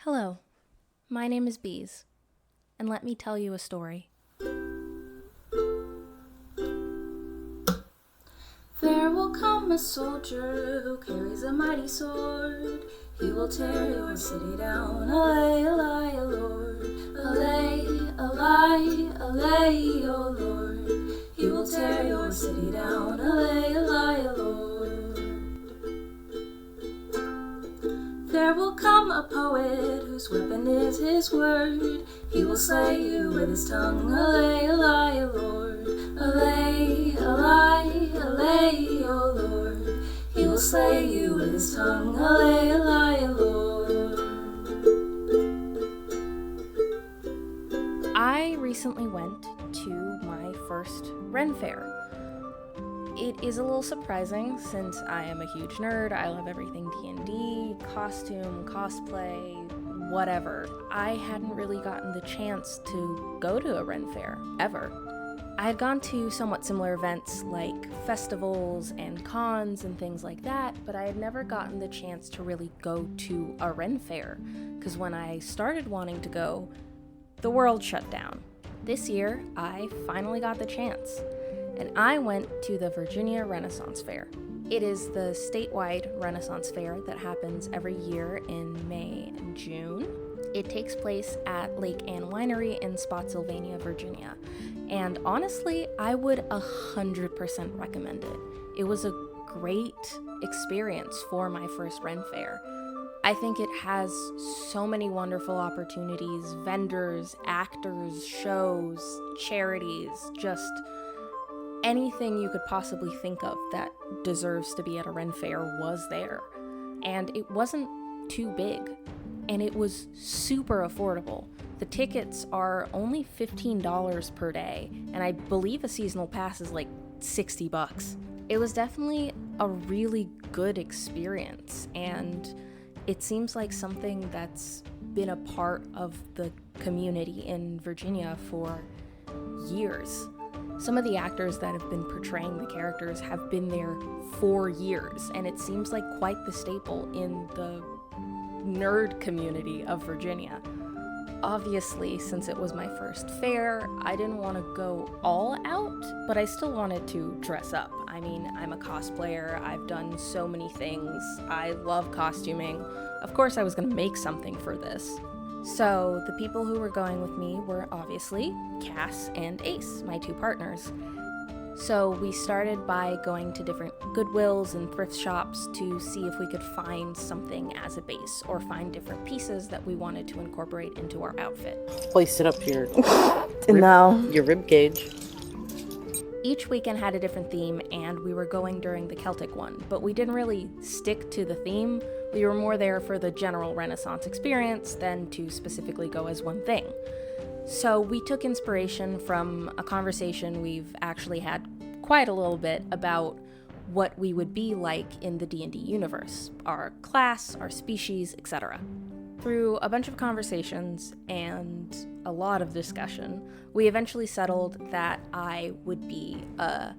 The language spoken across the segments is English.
Hello, my name is Bees, and let me tell you a story. There will come a soldier who carries a mighty sword. He will tear your city down. Allay, allay, O Lord. Allay, allay, allay, O Lord. He will tear your city down. Allay, allay, O Lord. There will come a poet whose weapon is his word. He will slay you with his tongue. Allay, allay, O Lord. Allay, allay, allay, O Lord. He will slay you with his tongue. Allay, allay, O Lord. I recently went to my first Ren Fair. It is a little surprising since I am a huge nerd. I love everything D&D, costume, cosplay, whatever. I hadn't really gotten the chance to go to a Ren Fair, ever. I had gone to somewhat similar events like festivals and cons and things like that, but I had never gotten the chance to really go to a Ren Fair, because when I started wanting to go, the world shut down. This year, I finally got the chance, and I went to the Virginia Renaissance Fair. It is the statewide Renaissance Fair that happens every year in May and June. It takes place at Lake Anne Winery in Spotsylvania, Virginia. And honestly, I would 100% recommend it. It was a great experience for my first Ren Fair. I think it has so many wonderful opportunities, vendors, actors, shows, charities, just anything you could possibly think of that deserves to be at a Ren Fair was there. And it wasn't too big, and it was super affordable. The tickets are only $15 per day, and I believe a seasonal pass is like $60. It was definitely a really good experience, and it seems like something that's been a part of the community in Virginia for years. Some of the actors that have been portraying the characters have been there for years, and it seems like quite the staple in the nerd community of Virginia. Obviously, since it was my first fair, I didn't want to go all out, but I still wanted to dress up. I mean, I'm a cosplayer, I've done so many things, I love costuming. Of course I was going to make something for this. So the people who were going with me were obviously Cass and Ace, my two partners. So we started by going to different Goodwills and thrift shops to see if we could find something as a base or find different pieces that we wanted to incorporate into our outfit. Hoist it up to your No. rib cage. Each weekend had a different theme, and we were going during the Celtic one, but we didn't really stick to the theme. We were more there for the general Renaissance experience than to specifically go as one thing. So we took inspiration from a conversation we've actually had quite a little bit about what we would be like in the D&D universe, our class, our species, etc. Through a bunch of conversations and a lot of discussion, we eventually settled that I would be a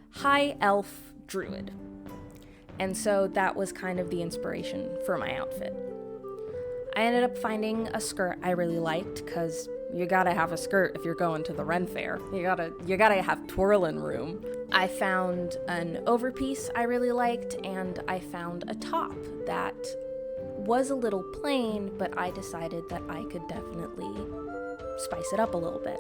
high elf druid. And so that was kind of the inspiration for my outfit. I ended up finding a skirt I really liked, because you gotta have a skirt if you're going to the Ren Fair. You gotta have twirling room. I found an overpiece I really liked, and I found a top that was a little plain, but I decided that I could definitely spice it up a little bit.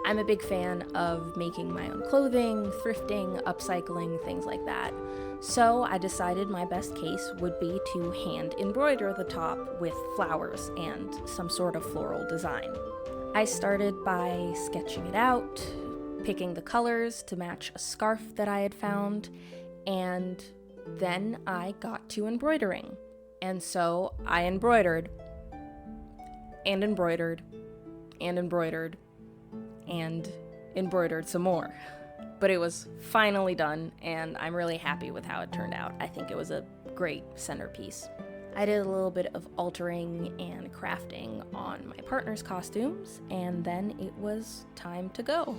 I'm a big fan of making my own clothing, thrifting, upcycling, things like that. So I decided my best case would be to hand embroider the top with flowers and some sort of floral design. I started by sketching it out, picking the colors to match a scarf that I had found, and then I got to embroidering. And so I embroidered, and embroidered, and embroidered, and embroidered some more. But it was finally done, and I'm really happy with how it turned out. I think it was a great centerpiece. I did a little bit of altering and crafting on my partner's costumes, and then it was time to go.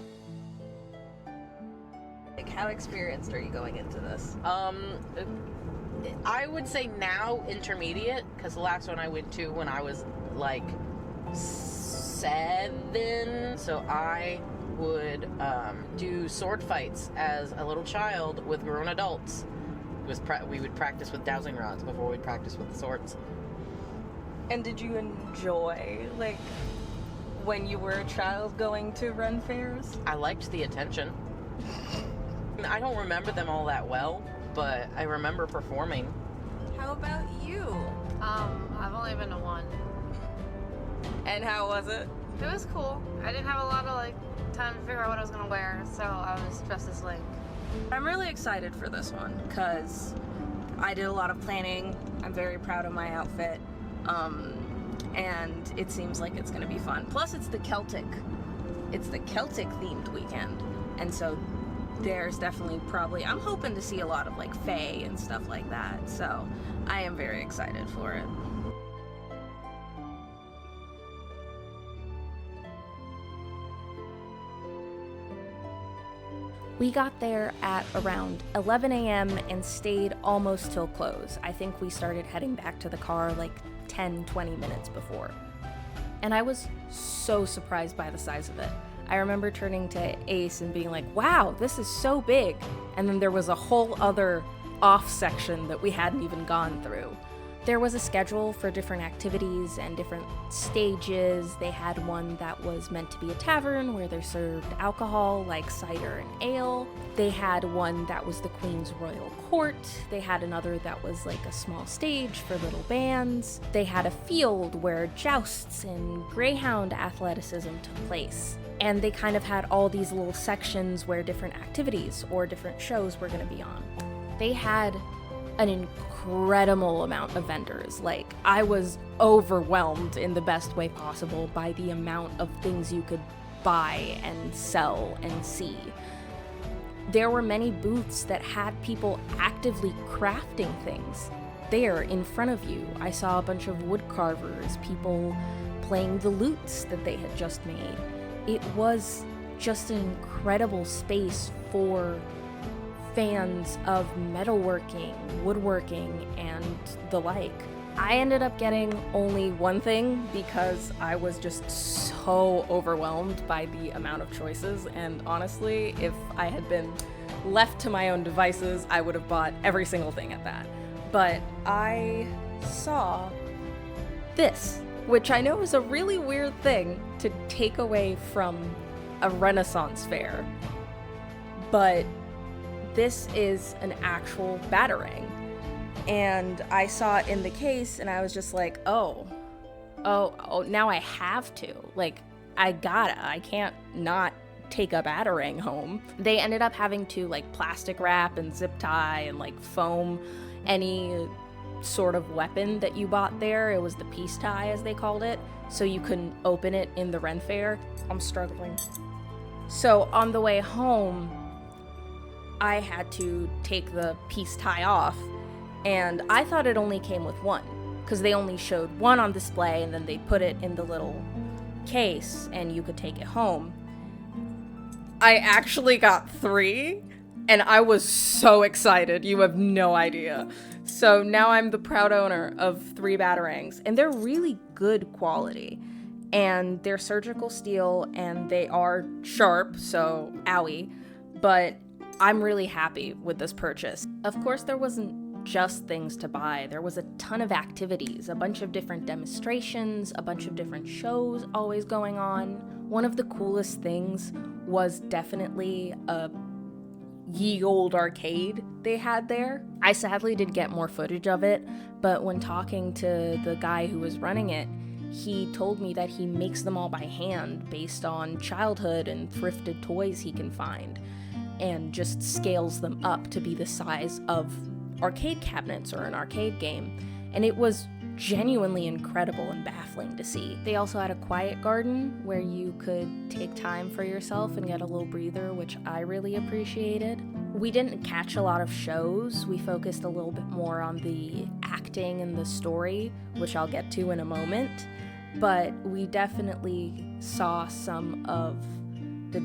Like, how experienced are you going into this? I would say now intermediate, because the last one I went to when I was like 7, so I would do sword fights as a little child with grown adults. We would practice with dowsing rods before we'd practice with the swords. And did you enjoy, like, when you were a child going to Ren fairs? I liked the attention. I don't remember them all that well, but I remember performing. How about you? I've only been to one. And how was it? It was cool. I didn't have a lot of time to figure out what I was gonna wear, so I was dressed as Link. I'm really excited for this one because I did a lot of planning. I'm very proud of my outfit. And it seems like it's gonna be fun. Plus it's the Celtic themed weekend. And so there's definitely I'm hoping to see a lot of fae and stuff like that. So I am very excited for it. We got there at around 11 a.m. and stayed almost till close. I think we started heading back to the car 10-20 minutes before. And I was so surprised by the size of it. I remember turning to Ace and being like, wow, this is so big. And then there was a whole other off section that we hadn't even gone through. There was a schedule for different activities and different stages. They had one that was meant to be a tavern where they served alcohol like cider and ale. They had one that was the Queen's Royal Court. They had another that was a small stage for little bands. They had a field where jousts and greyhound athleticism took place. And they kind of had all these little sections where different activities or different shows were going to be on. They had an incredible amount of vendors. I was overwhelmed in the best way possible by the amount of things you could buy and sell and see. There were many booths that had people actively crafting things there in front of you. I saw a bunch of wood carvers, people playing the lutes that they had just made. It was just an incredible space for fans of metalworking, woodworking, and the like. I ended up getting only one thing because I was just so overwhelmed by the amount of choices, and honestly, if I had been left to my own devices, I would have bought every single thing at that. But I saw this, which I know is a really weird thing to take away from a Renaissance fair, but this is an actual batarang. And I saw it in the case and I was just like, oh, now I have to. I can't not take a batarang home. They ended up having to plastic wrap and zip tie and foam any sort of weapon that you bought there. It was the peace tie, as they called it, so you couldn't open it in the Ren Fair. I'm struggling. So on the way home, I had to take the peace tie off, and I thought it only came with one, because they only showed one on display, and then they put it in the little case, and you could take it home. I actually got 3, and I was so excited. You have no idea. So now I'm the proud owner of 3 batarangs, and they're really good quality. And they're surgical steel, and they are sharp, so owie. But I'm really happy with this purchase. Of course, there wasn't just things to buy. There was a ton of activities, a bunch of different demonstrations, a bunch of different shows always going on. One of the coolest things was definitely a ye old arcade they had there. I sadly did get more footage of it, but when talking to the guy who was running it, he told me that he makes them all by hand based on childhood and thrifted toys he can find, and just scales them up to be the size of arcade cabinets or an arcade game. And it was genuinely incredible and baffling to see. They also had a quiet garden where you could take time for yourself and get a little breather, which I really appreciated. We didn't catch a lot of shows. We focused a little bit more on the acting and the story, which I'll get to in a moment. But we definitely saw some of the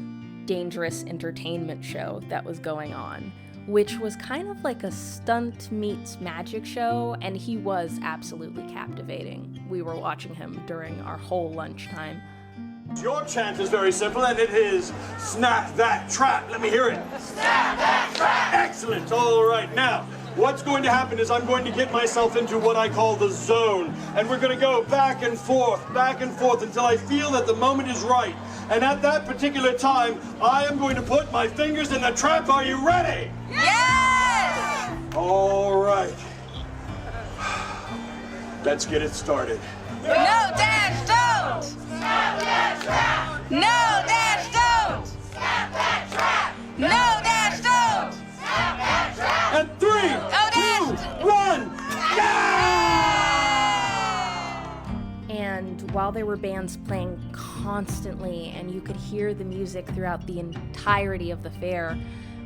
dangerous entertainment show that was going on. which was kind of like a stunt meets magic show, and he was absolutely captivating. We were watching him during our whole lunchtime. Your chant is very simple, and it is snap that trap. Let me hear it. Snap that trap! Excellent. All right, now, what's going to happen is I'm going to get myself into what I call the zone, and we're going to go back and forth until I feel that the moment is right. And at that particular time, I am going to put my fingers in the trap. Are you ready? Yes! All right. Let's get it started. No dash don't! Snap that trap! No dash don't! Snap that trap! No dash don't! Snap that trap! And 3, Oh, 2, 1, yeah! And while there were bands playing constantly and you could hear the music throughout the entirety of the fair,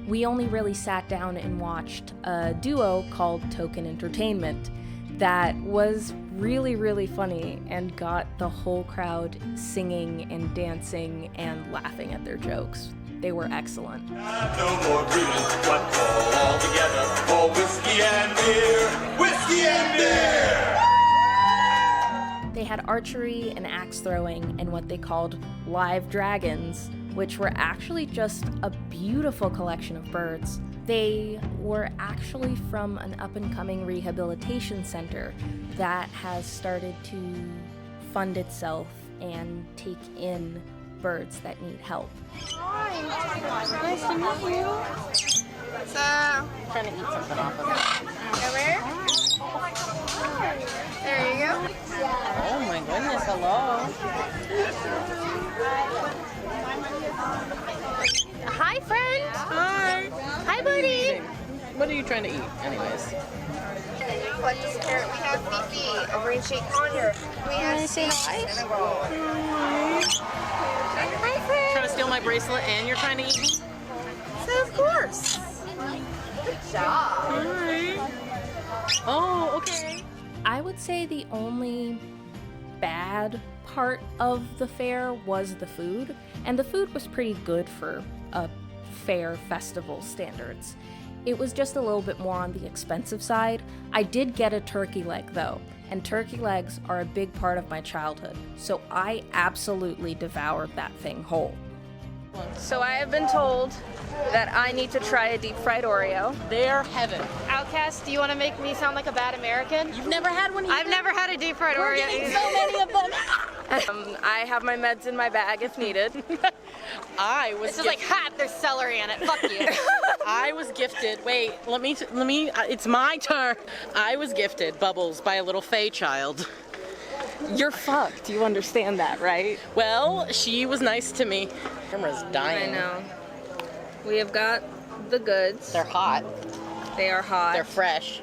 we only really sat down and watched a duo called Token Entertainment that was really, really funny and got the whole crowd singing and dancing and laughing at their jokes. They were excellent. No more dreaming, but all together for whiskey and beer. Whiskey and beer! They had archery and axe throwing and what they called live dragons, which were actually just a beautiful collection of birds. They were actually from an up-and-coming rehabilitation center that has started to fund itself and take in birds that need help. Hi. Nice to meet you. So, Trying to eat something off of it. over. There you go. Oh my goodness, hello. Hi, friend. Hi. Hi, buddy. What are you trying to eat, anyways? What is here? We have Fifi, a green shake conure. We have say hi. Hi, friend. Trying to steal my bracelet and you're trying to eat me? So, of course. Good job. Hi. Oh, okay. I would say the only bad part of the fair was the food, and the food was pretty good for a fair festival standards. It was just a little bit more on the expensive side. I did get a turkey leg though, and turkey legs are a big part of my childhood, so I absolutely devoured that thing whole. So I have been told that I need to try a deep fried Oreo. They're heaven. Outcast, do you want to make me sound like a bad American? You've never had one either? I've never had a deep fried We're Oreo getting either. so many of them. I have my meds in my bag if needed. I was This is like, ha, there's celery in it. Fuck you. I was gifted. Wait, let me. It's my turn. I was gifted bubbles by a little Fey child. You're fucked. You understand that, right? Well, she was nice to me. Camera's I dying. know. We have got the goods. They're hot. They are hot. They're fresh.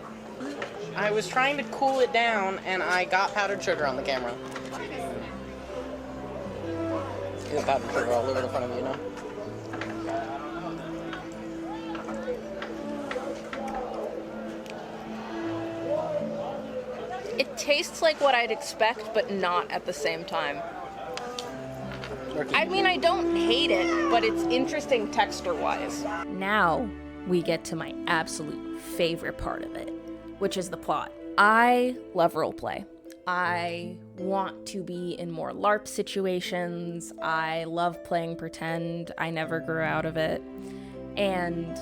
I was trying to cool it down, and I got powdered sugar on the camera. You got powdered sugar all over the front of you now. It tastes like what I'd expect, but not at the same time. I mean, I don't hate it, but it's interesting texture-wise. Now we get to my absolute favorite part of it, which is the plot. I love roleplay. I want to be in more LARP situations. I love playing pretend. I never grew out of it. And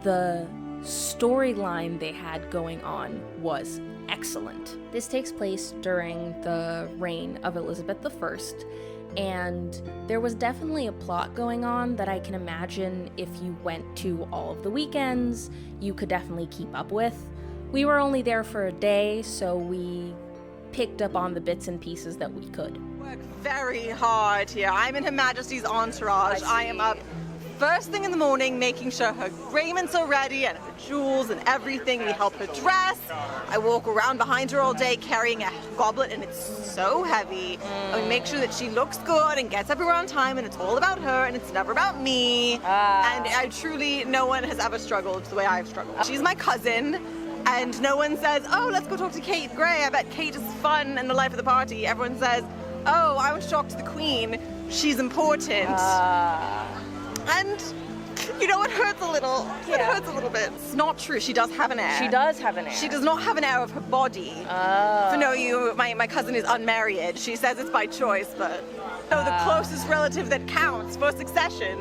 the storyline they had going on was excellent. This takes place during the reign of Elizabeth I, and there was definitely a plot going on that I can imagine if you went to all of the weekends, you could definitely keep up with. We were only there for a day, so we picked up on the bits and pieces that we could. Work very hard here. I'm in Her Majesty's entourage. I am up first thing in the morning, making sure her raiments are ready and her jewels and everything. We help her dress. I walk around behind her all day carrying a goblet, and it's so heavy. And we make sure that she looks good and gets everywhere on time, and it's all about her and it's never about me. And I truly, no one has ever struggled the way I've struggled. She's my cousin, and no one says, oh, let's go talk to Kate Gray. I bet Kate is fun and the life of the party. Everyone says, oh, I want to talk to the Queen. She's important. And You know, it hurts a little. It hurts a little bit. It's not true. She does have an heir. She does have an heir. She does not have an heir of her body. Oh. For my cousin is unmarried. She says it's by choice, but no, the closest relative that counts for succession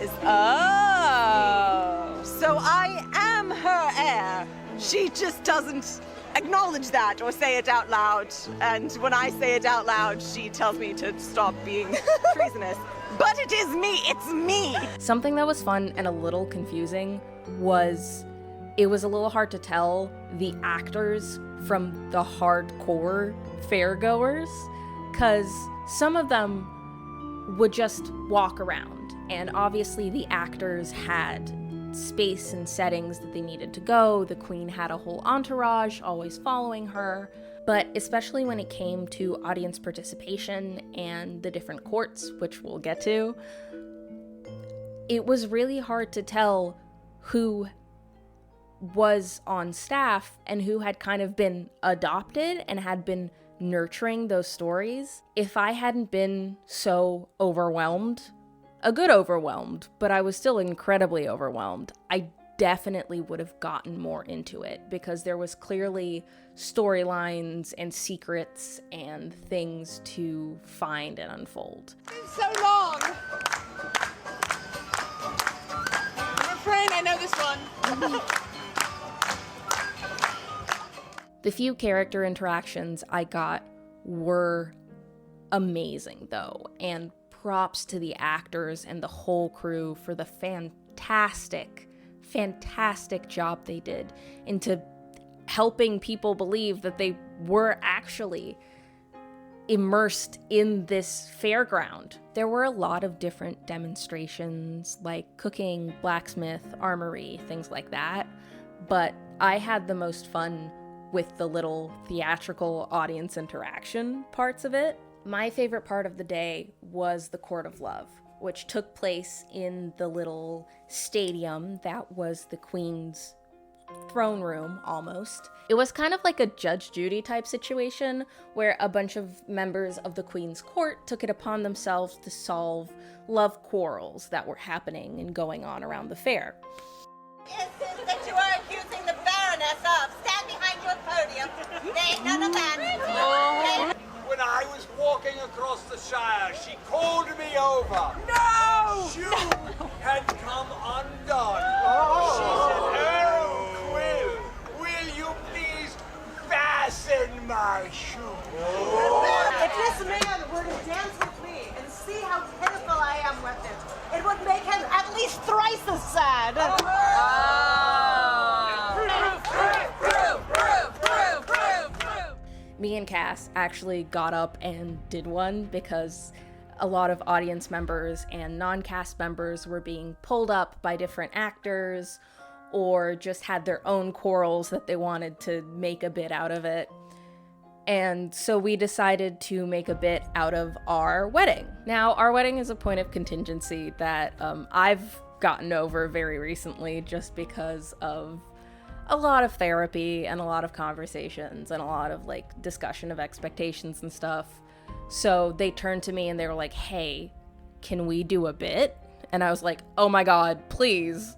is. Oh. So I am her heir. She just doesn't acknowledge that or say it out loud. And when I say it out loud, she tells me to stop being treasonous. But it is me. It's me. Something that was fun and a little confusing was it was a little hard to tell the actors from the hardcore fairgoers, because some of them would just walk around, and obviously the actors had space and settings that they needed to go. The queen had a whole entourage always following her. But especially when it came to audience participation and the different courts, which we'll get to, it was really hard to tell who was on staff and who had kind of been adopted and had been nurturing those stories. If I hadn't been so overwhelmed, a good overwhelmed, but I was still incredibly overwhelmed, I definitely would have gotten more into it, because there was clearly storylines and secrets and things to find and unfold. It's so long. I'm afraid I know this one. The few character interactions I got were amazing, though, and props to the actors and the whole crew for the fantastic job they did into helping people believe that they were actually immersed in this fairground. There were a lot of different demonstrations, like cooking, blacksmith, armory, things like that, but I had the most fun with the little theatrical audience interaction parts of it. My favorite part of the day was the Court of Love, which took place in the little stadium that was the Queen's throne room, almost. It was kind of like a Judge Judy type situation, where a bunch of members of the Queen's court took it upon themselves to solve love quarrels that were happening and going on around the fair. Is this that you are accusing the Baroness of? Stand behind your podium. There ain't none of that. When I was walking across the Shire, she called me over. No! Shoe had come undone. She said, "Oh, Quill, will you please fasten my shoe?" If this man were to dance with me and see how pitiful I am with it, it would make him at least thrice as sad. Me and Cass actually got up and did one, because a lot of audience members and non-cast members were being pulled up by different actors or just had their own quarrels that they wanted to make a bit out of it. And so we decided to make a bit out of our wedding. Now, our wedding is a point of contingency that I've gotten over very recently, just because of a lot of therapy and a lot of conversations and a lot of like discussion of expectations and stuff. So they turned to me and they were like, "Hey, can we do a bit?" And I was like, "Oh my God, please.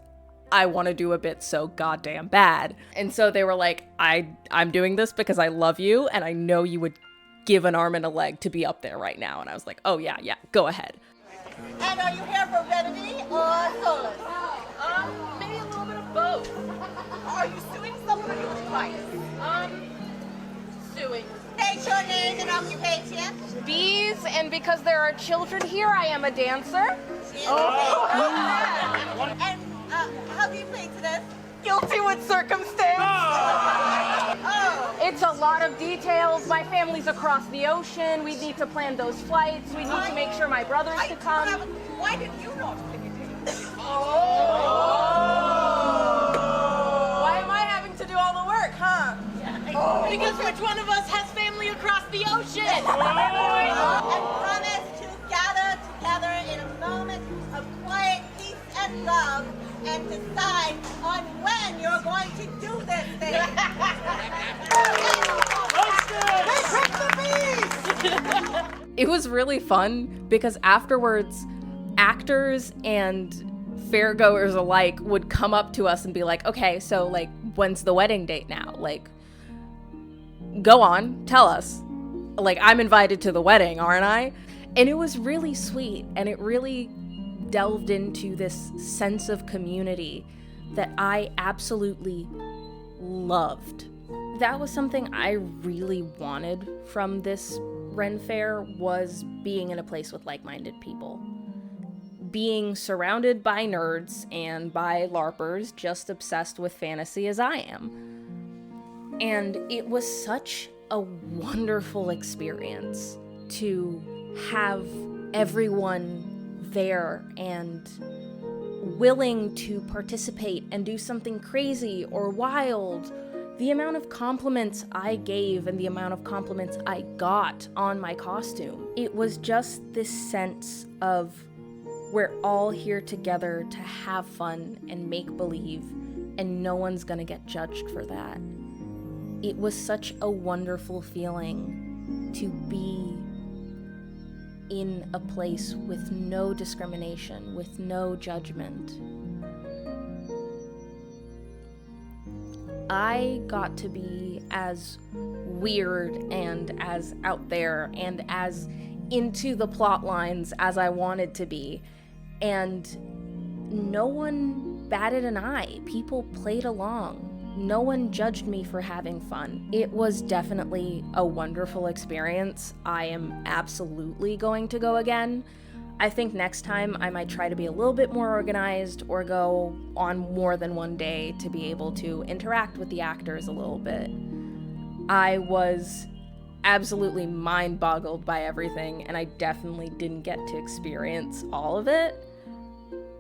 I want to do a bit so goddamn bad." And so they were like, I'm doing this because I love you and I know you would give an arm and a leg to be up there right now. And I was like, "Oh yeah, go ahead." And are you here for remedy or solace? Maybe a little bit of both. Are you suing someone or you fight? Suing. State your name and occupation. Bees, and because there are children here, I am a dancer. And how do you plead to this? Guilty with circumstance. Oh. It's a lot of details. My family's across the ocean. We need to plan those flights. We need to make sure my brothers can come. Why did you not pick it? Why am I having to do all the work, huh? Because which one of us has family across the ocean? And promise to gather together in a moment of quiet peace and love and decide on when you're going to do this thing. It was really fun because afterwards, actors and fairgoers alike would come up to us and be like, okay, so like, when's the wedding date now? Like, go on, tell us. Like, I'm invited to the wedding, aren't I? And it was really sweet, and it really delved into this sense of community that I absolutely loved. That was something I really wanted from this Ren Fair, was being in a place with like-minded people. Being surrounded by nerds and by LARPers just obsessed with fantasy as I am. And it was such a wonderful experience to have everyone there and willing to participate and do something crazy or wild. The amount of compliments I gave and the amount of compliments I got on my costume. It was just this sense of we're all here together to have fun and make believe, and no one's gonna get judged for that. It was such a wonderful feeling to be in a place with no discrimination, with no judgment. I got to be as weird and as out there and as into the plot lines as I wanted to be, and no one batted an eye. People played along. No one judged me for having fun. It was definitely a wonderful experience. I am absolutely going to go again. I think next time I might try to be a little bit more organized or go on more than one day to be able to interact with the actors a little bit. I was absolutely mind-boggled by everything, and I definitely didn't get to experience all of it,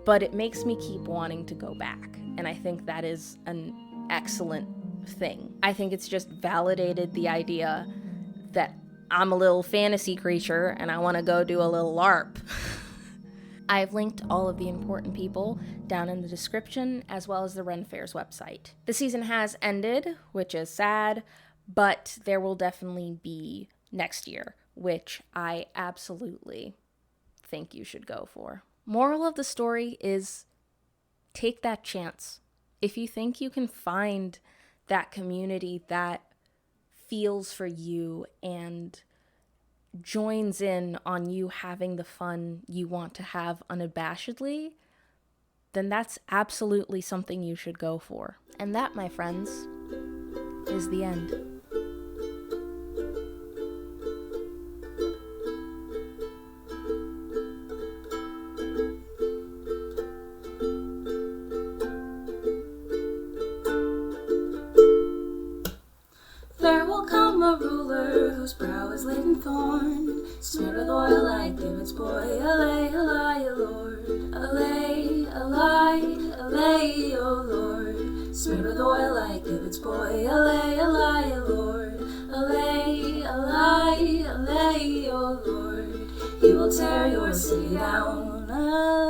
but it makes me keep wanting to go back, and I think that is an excellent thing. I think it's just validated the idea that I'm a little fantasy creature and I want to go do a little LARP. I've linked all of the important people down in the description, as well as the Ren Fair's website. The season has ended, which is sad, but there will definitely be next year, which I absolutely think you should go for. Moral of the story is take that chance. If you think you can find that community that feels for you and joins in on you having the fun you want to have unabashedly, then that's absolutely something you should go for. And that, my friends, is the end. There will come a ruler whose brow is laden thorn, smeared with oil like David's boy. Allay, allay, O Lord. Allay, allay, allay, O Lord. Smeared with oil like David's boy. Allay, allay, O Lord. Allay, allay, allay, O Lord. He will tear your city down. Allay.